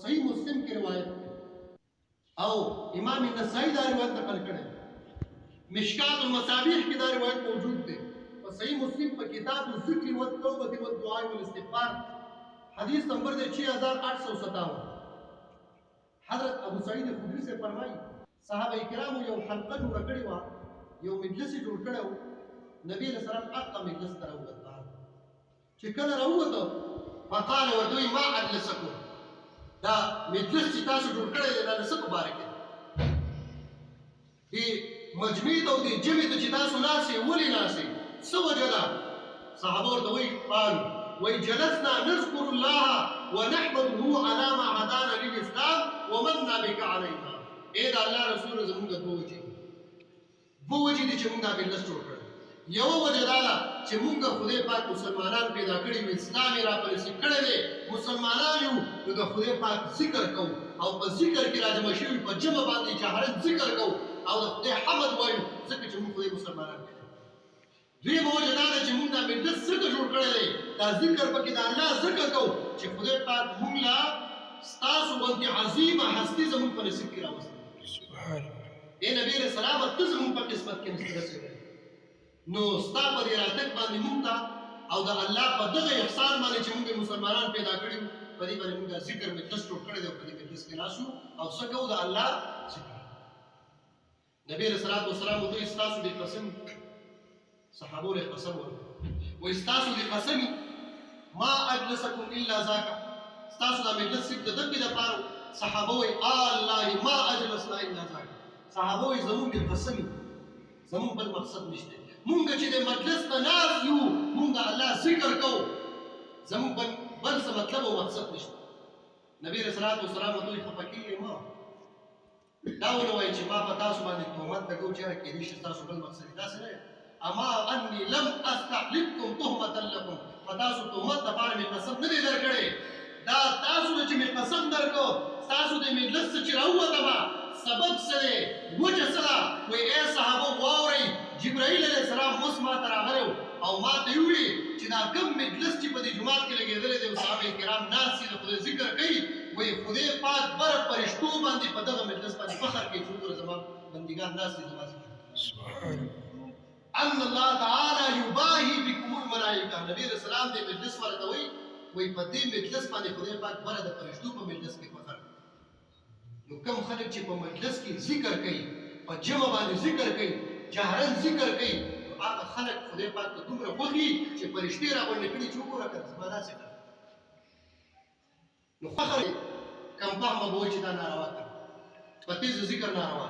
صحیح مسلم کی روایت او امام نسائی دا روایت نقل کړي مشکات المصابیح کی دا روایت موجود ده اور صحیح مسلم پر کتاب الذکر والتوبہ والدعاء والاستغفار حدیث نمبر دے 6857 حضرت ابو سعید خدری سے فرمائی صحابہ کرام یو حلقہ جوړ کړی و یو مجلس جوړ کړو نبی علیہ السلام اقا مجلس ته راووت چې کله راووت فقال ورته ما اجلسکم دا مجلس چې تاسو جوړ کړی دی دا څه مبارک دی مجمع ته دی جمع ته چې تاسو ناسې ولې ناسې څه وجه ده صحابه ورته وایي قالوا وجلسنا نذكر الله ونحمده على ما هدانا للاسلام ومن بك علينا اے دا الله رسول زمونږ بوجي دي چې موږ مجلس جوړ کړ یو وجه دا ده چې موږ خدای پاک مسلمانان پیدا کړي وي اسلام را پرې کړی دی مسلمانان یو نو د خدای پاک ذکر کوو او په ذکر کې راجمع شوي په جمع باندې جهارت ذکر کوو او د خدای حمد وایو ځکه چې موږ خدای مسلمانان پیدا دویمه وجه دا ده چې موږ دا مجلس څنګه جوړ کړی دی دا ذکر پکې د الله ذکر کوو چې خدای پاک موږ له ستاسو غوندې عظیمه هستي زموږ په نصیب کې راوستي اے نبی علیہ السلام ته زموږ په قسمت کې نصیب رسېدلی نو ستا په دې راتګ باندې موږ ته او د الله په دغه احسان باندې چې موږ مسلمانان پیدا کړي په دې باندې موږ ذکر مجلس جوړ کړی دی او په دې مجلس کې ناست یو او څه کوو د الله ذکر نبی علیہ السلام دوی ستاسو د قسم صحابو له قسم ورکړ وایي ستاسو د قسم ما اجلسکم الا ذاک ستاسو د مجلس د دغې دپاره صحابه وایي الله ما اجلسنا الا ذاک صحابه وایي زموږ د قسم زموږ بل مقصد نشته مونږ چې د مجلس ته ناست یو مونږ د الله ذکر کوو زموږ بل څه مطلب او مقصد نشته نبی علیہ الصلوۃ والسلام دوی خفه کېږي ما دا ونه وایي چې ما په تاسو باندې تهمت لګوم چې کېدای شي ستاسو بل مقصد داسې نه اما انی لم استحلفکم تهمة لکم په تاسو تهمت دپاره مې قسم نه دی درکړی دا تاسو چې مې قسم درکړو ستاسو د مجلس څه چې راووتمه سبب څه دی وجه څه ده وایي ای صحابه واورئ جبرائیل علیہ السلام اوس ما ته راغلی او ما ته یې وویل چې دا کوم مجلس چې په دې جومات کې لګېدلی دی صحابه کرام ناست دي د خدای ذکر کوي وایي خدای پاک بره فرشتو باندې په دغه مجلس باندې فخر کوي چې وګوره زما بندګان ناست دي زما ذکر ان الله تعالی یباهی بکم الملائکه نبی علیہ السلام دې مجلس ورته وایي په دې مجلس باندې خدای پاک بره د فرشتو په مجلس کې فخر نو کوم خلک چې په مجلس کې ذکر کوي په جمع باندې ذکر کوي جهرن ذکر کوي هغه خلک خدای پاک ته دومره خوښي چې فرشتې راغونډې کړي چې وګوره که زما داسې کړه نو فخر کم فهمه به وایي چې دا ناروا کړه په تیز ذکر ناروا